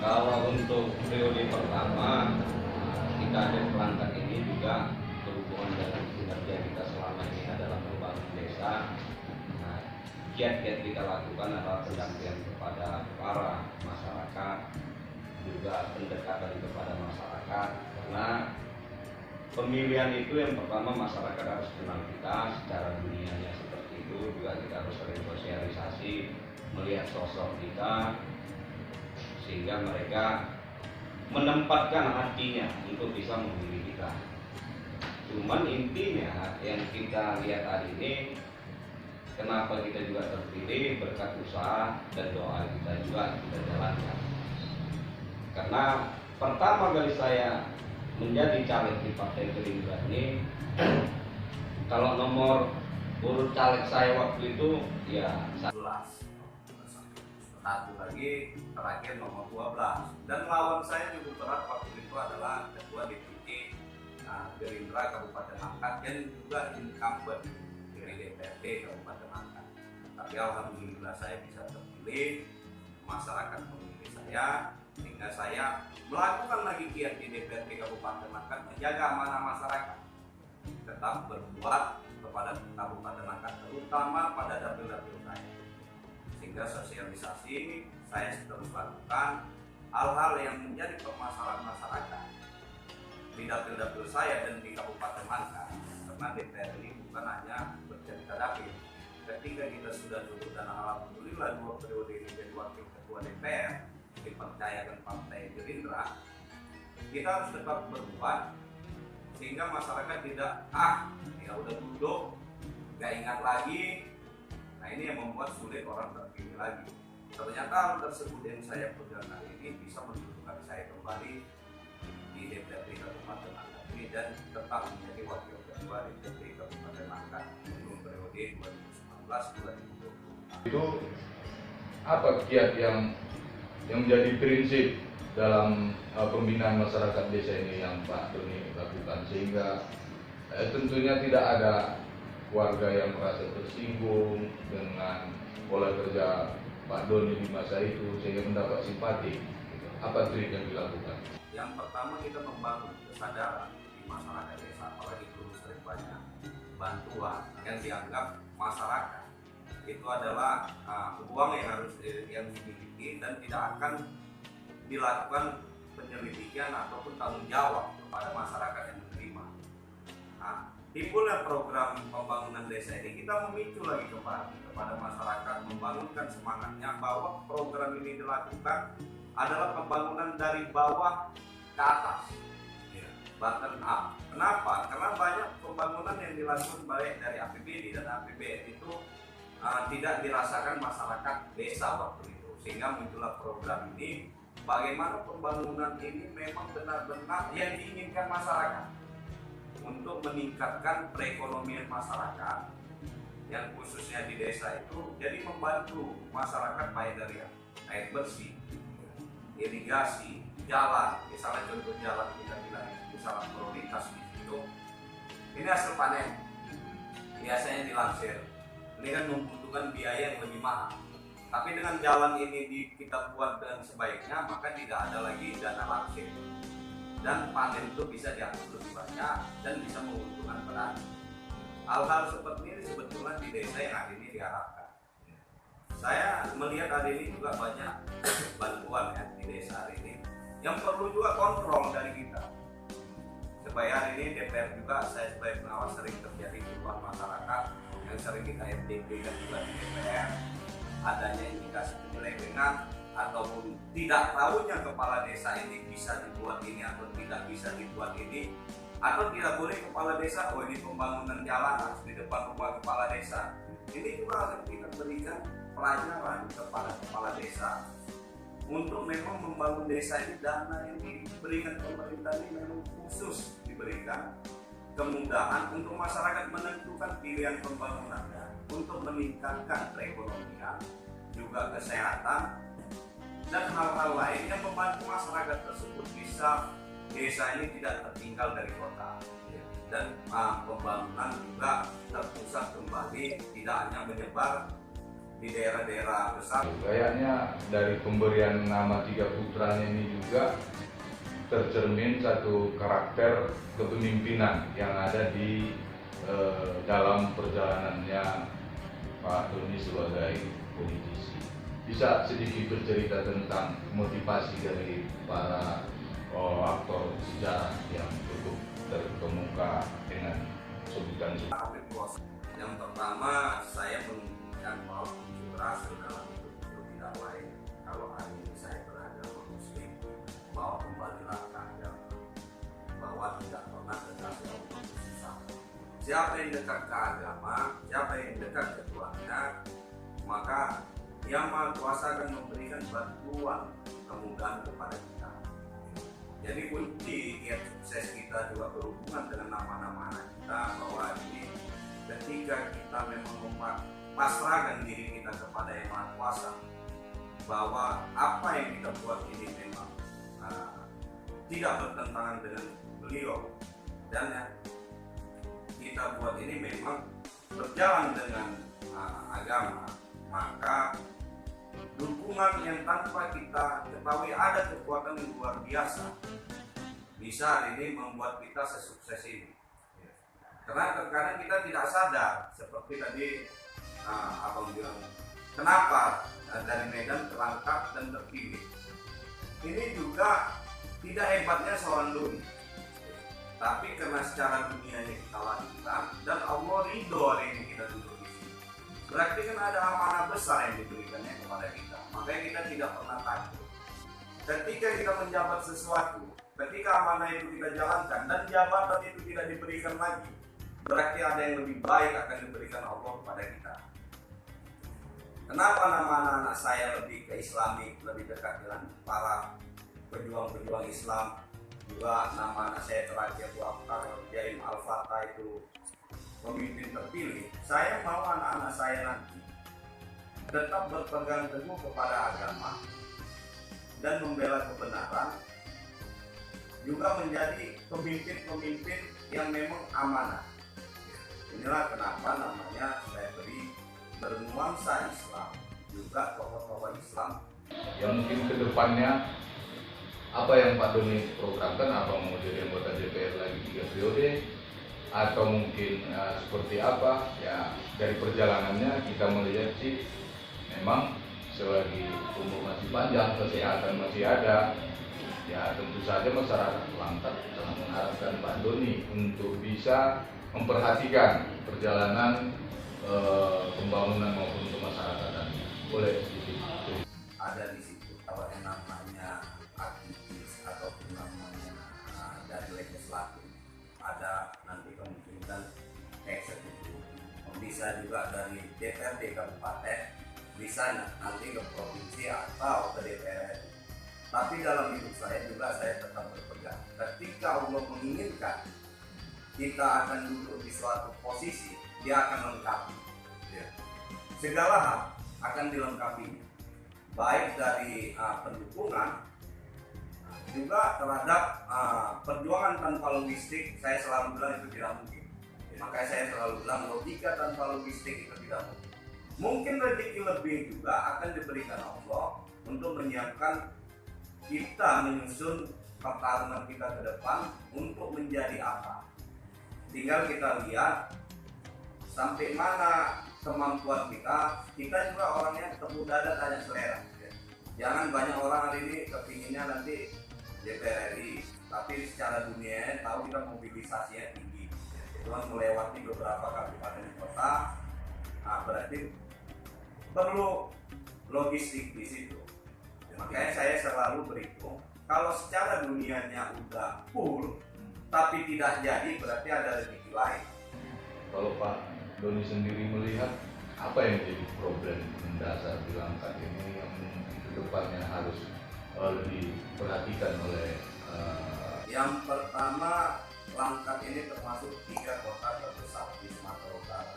Kalau untuk periode pertama, kita ada perangkat ini juga berhubungan dengan kinerja kita selama ini adalah membangun desa. Nah, kiat-kiat kita lakukan adalah pendampingan kepada para masyarakat, juga pendekatan kepada masyarakat, karena pemilihan itu yang pertama masyarakat harus kenal kita secara dunianya seperti itu, juga kita harus sering sosialisasi, melihat sosok kita sehingga mereka menempatkan hatinya untuk bisa memilih kita. Cuman intinya yang kita lihat hari ini, kenapa kita juga terpilih berkat usaha dan doa kita juga kita jalankan. Karena pertama kali saya menjadi caleg di Partai Gerindra ini, kalau nomor urut caleg saya waktu itu ya 11. Satu lagi terakhir nomor 12, dan lawan saya cukup berat waktu itu adalah ketua DPD Gerindra Kabupaten Langkat yang juga incumbent dari DPRD Kabupaten Langkat. Tapi alhamdulillah saya bisa terpilih, masyarakat memilih saya, sehingga saya melakukan lagi giat di DPRD Kabupaten Langkat menjaga amanah masyarakat, tetap berbuat kepada Kabupaten Langkat, terutama pada dapil-dapil saya. Sehingga sosialisasi saya terus lakukan hal-hal yang menjadi permasalahan masyarakat di dapil-dapil saya dan di Kabupaten Langkat. Karena DPR ini bukan hanya bercerita dapil. Ketika kita sudah duduk dan alhamdulillah 2 periode ini jadi wakil ketua DPR dipercayakan Partai Gerindra, kita harus tetap berbuat sehingga masyarakat tidak ya udah duduk nggak ingat lagi. Nah, ini yang membuat sulit orang terpilih lagi. Ternyata hal tersebut yang saya pegang hari ini bisa menunjukkan saya kembali di DPRD Kabupaten Langkat ini dan tetap menjadi wakil ketua DPRD Kabupaten Langkat untuk periode 2019-2020. Itu apa kiat yang menjadi prinsip dalam pembinaan masyarakat desa ini yang Pak Doni lakukan, sehingga tentunya tidak ada warga yang merasa tersinggung dengan pola kerja Pak Doni di masa itu sehingga mendapat simpati. Apa trik yang dilakukan? Yang pertama, kita membangun kesadaran di masyarakat desa, apalagi dulu sering banyak bantuan yang dianggap masyarakat itu adalah uang yang harus dimiliki dan tidak akan dilakukan penyelidikan ataupun tanggung jawab kepada masyarakat yang menerima. Timbulnya program pembangunan desa ini, kita memicu lagi kepada masyarakat, membangunkan semangatnya bahwa program ini dilakukan adalah pembangunan dari bawah ke atas, bottom up. Kenapa? Karena banyak pembangunan yang dilakukan baik dari APBD dan APBN itu tidak dirasakan masyarakat desa waktu itu, sehingga muncullah program ini. Bagaimana pembangunan ini memang benar-benar yang diinginkan masyarakat untuk meningkatkan perekonomian masyarakat, yang khususnya di desa itu, jadi membantu masyarakat baik dari air bersih, irigasi, jalan, misalnya contoh jalan kita bilang misalnya prioritas di situ. Ini hasil panen, biasanya dilansir. Ini kan membutuhkan biaya yang lebih mahal. Tapi dengan jalan ini kita buat dengan sebaiknya, maka tidak ada lagi dana langsir. Dan panen itu bisa diatur lebih banyak dan bisa menguntungkan petani. Hal-hal seperti ini sebetulnya di desa yang hari ini diharapkan. Saya melihat hari ini juga banyak bantuan ya di desa hari ini, yang perlu juga kontrol dari kita. Supaya hari ini DPR juga, saya sebagai pengawas, sering terjadi keluhan masyarakat yang sering kita FDP dan juga di DPR, adanya indikasi penyelewengan ataupun tidak tahunya kepala desa ini bisa dibuat ini atau tidak bisa dibuat ini, atau tidak boleh kepala desa, ini pembangunan jalan harus di depan rumah kepala desa. Ini juga harus kita berikan pelajaran kepada kepala desa untuk memang membangun desa ini. Dana yang diberikan pemerintah ini memang khusus diberikan kemudahan untuk masyarakat menentukan pilihan pembangunannya untuk meningkatkan perekonomian, juga kesehatan, dan hal-hal lain yang membantu masyarakat tersebut bisa desa ini tidak tertinggal dari kota, dan pembangunan juga terpusat kembali, tidak hanya menyebar di daerah-daerah besar. Kayaknya dari pemberian nama 3 putranya ini juga tercermin satu karakter kepemimpinan yang ada di dalam perjalanannya Pak Doni sebagai politisi. Bisa sedikit bercerita tentang motivasi dari para aktor sejarah yang cukup terkemuka dengan sebutan. Yang pertama, saya menginginkan bahwa berhasil dalam hidup itu tidak lain kalau hari ini saya beragama Muslim, bahwa kembalilah ke agama, bahwa tidak pernah dekat ke Allah susah. Siapa yang dekat ke agama, siapa yang dekat ke Tuhannya, maka Yang Maha Kuasa akan memberikan bantuan kemudahan kepada kita. Jadi kunci kiat sukses kita juga berhubungan dengan nama-nama anak kita, bahwa ini ketika kita memang pasrahkan diri kita kepada Yang Maha Kuasa, bahwa apa yang kita buat ini memang tidak bertentangan dengan beliau, dan kita buat ini memang berjalan dengan agama, maka dukungan yang tanpa kita ketahui ada kekuatan yang luar biasa bisa hari ini membuat kita sesukses ini. Karena terkadang kita tidak sadar, seperti tadi abang bilang, kenapa dari Medan terangkat dan terpilih. Ini juga tidak hebatnya seorang Doni, tapi karena secara dunianya kita lakukan dan Allah ridho hari ini kita duduk di sini. Berarti kan ada amanah besar yang diberikannya kepada kita. Makanya kita tidak pernah takut. Ketika kita menjabat sesuatu, ketika amanah itu kita jalankan dan jabatan itu tidak diberikan lagi, berarti ada yang lebih baik akan diberikan Allah kepada kita. Kenapa nama anak-anak saya lebih ke Islami, lebih dekat dengan para pejuang-pejuang Islam? Juga nama anak saya terakhir Bu Akhtar Jaim Al-Fatah itu pemimpin terpilih. Saya mau anak-anak saya nanti tetap berpegang teguh kepada agama dan membela kebenaran, juga menjadi pemimpin-pemimpin yang memang amanah. Inilah kenapa namanya saya beri bernuansa Islam, juga tokoh-tokoh Islam. Yang mungkin ke depannya apa yang Pak Doni programkan, apa mau jadi anggota DPR lagi 3 periode atau mungkin seperti apa ya. Dari perjalanannya kita melihat sih memang selagi umur masih panjang, kesehatan masih ada, ya tentu saja masyarakat Langkat sangat mengharapkan Pak Doni untuk bisa memperhatikan perjalanan pembangunan maupun kemasyarakatan. Boleh sedikit ada di situ kalau yang namanya aktivis ataupun namanya dari legislatif, ada nanti kemungkinan eksekutif, bisa juga dari DPRD kabupaten, bisa nanti ke provinsi atau ke DPR. Tapi dalam hidup saya juga saya tetap berpegang, ketika Allah menginginkan kita akan duduk di suatu posisi, dia akan lengkapi segala hal, akan dilengkapi, baik dari pendukungan juga terhadap perjuangan tanpa logistik. Saya selalu bilang itu tidak mungkin. Makanya saya selalu bilang logika tanpa logistik itu tidak mungkin. Mungkin rezeki lebih juga akan diberikan Allah untuk menyiapkan kita menyusun pertarungan kita ke depan untuk menjadi apa. Tinggal kita lihat sampai mana kemampuan kita. Kita juga orangnya ketemu dada tanya selera. Jangan banyak orang hari ini kepinginnya nanti DPR RI, tapi secara dunia tahu kita mobilisasinya tinggi. Itu kan melewati beberapa kabupaten kota. Nah, berarti perlu logistik di situ. Makanya saya selalu berhitung, kalau secara dunianya udah full tapi tidak jadi, berarti ada rezeki lain. Kalau Pak Doni sendiri melihat apa yang jadi problem mendasar di Langkat ini yang ke depannya harus lebih diperhatikan oleh yang pertama, Langkat ini termasuk 3 kota terbesar di Sumatera Utara,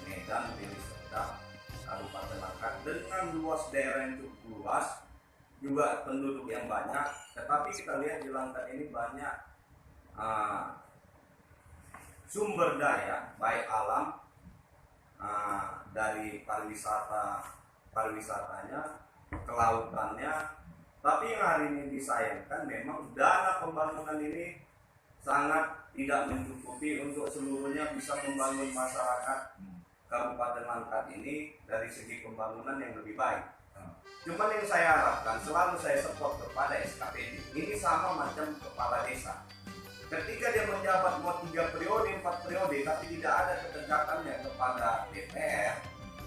Medan, Deli Serdang, Kabupaten Langkat, dengan luas daerah yang cukup luas, juga penduduk yang banyak. Tetapi kita lihat di Langkat ini banyak sumber daya, baik alam dari pariwisatanya, kelautannya. Tapi yang hari ini disayangkan memang dana pembangunan ini sangat tidak mencukupi untuk seluruhnya bisa membangun masyarakat Kabupaten Langkat ini dari segi pembangunan yang lebih baik. Cuman yang saya harapkan, selalu saya support kepada SKPD. Ini sama macam kepala desa. Ketika dia menjabat mau 3 periode, 4 periode, tapi tidak ada kedekatannya kepada DPR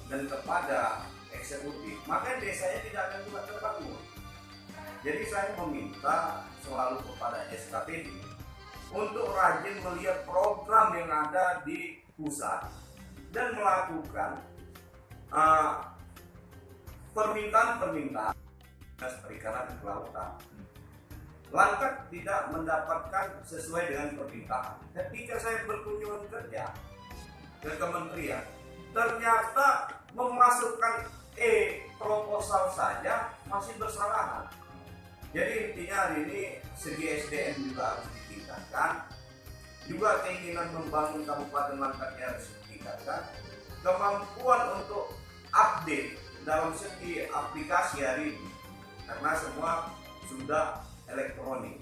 dan kepada eksekutif, maka desanya tidak akan juga terbangun. Jadi saya meminta selalu kepada SKPD untuk rajin melihat program yang ada di pusat dan melakukan permintaan-permintaan perikanan dan kelautan. Langkat tidak mendapatkan sesuai dengan permintaan. Ketika saya berkunjung kerja ke kementerian, ternyata memasukkan proposal saja masih bersalahan. Jadi intinya hari ini segi SDM juga harus ditingkatkan, juga keinginan membangun Kabupaten Langkat harus ditingkatkan, kemampuan untuk update dalam segi aplikasi hari ini, karena semua sudah elektronik.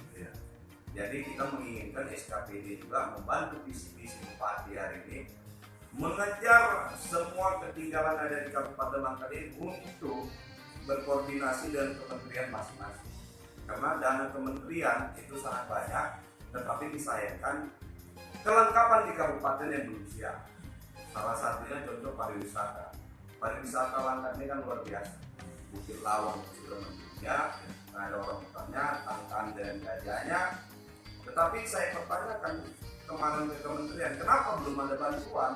Jadi kita menginginkan SKPD juga membantu visi-visi Bupati hari ini mengejar semua ketinggalan ada di Kabupaten Langkat ini untuk berkoordinasi dengan kementerian masing-masing. Karena dana kementerian itu sangat banyak, tetapi disayangkan kelengkapan di kabupaten yang belum siap. Salah satunya contoh pariwisata. Pariwisata Langkat ini kan luar biasa. Bukit Lawang sudah mendunia, ada orang hutannya, tangkan dan gajahnya. Tetapi saya pertanyakan kemarin ke kementerian, kenapa belum ada bantuan?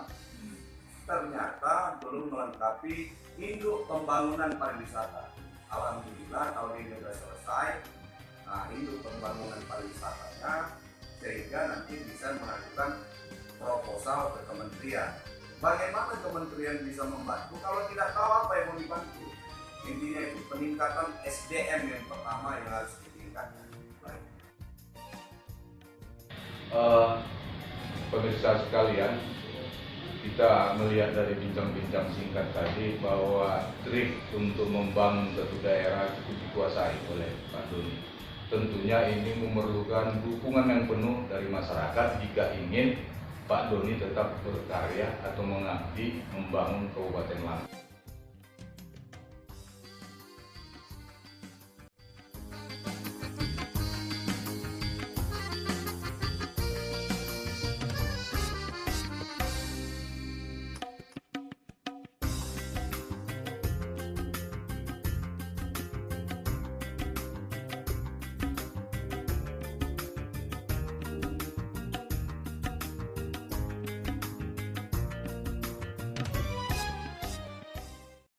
Ternyata belum melengkapi induk pembangunan pariwisata. Alhamdulillah tahun ini sudah selesai. Nah, induk pembangunan pariwisatanya sehingga nanti bisa mengajukan proposal ke kementerian. Bagaimana kementerian bisa membantu kalau tidak tahu apa yang mau dibantu? Intinya itu peningkatan SDM yang pertama yang harus ditingkatkan. Pemirsa sekalian, kita melihat dari bincang-bincang singkat tadi bahwa trik untuk membangun satu daerah cukup dikuasai oleh Pak Doni. Tentunya ini memerlukan dukungan yang penuh dari masyarakat jika ingin Pak Doni tetap berkarya atau mengabdi membangun Kabupaten Langkat.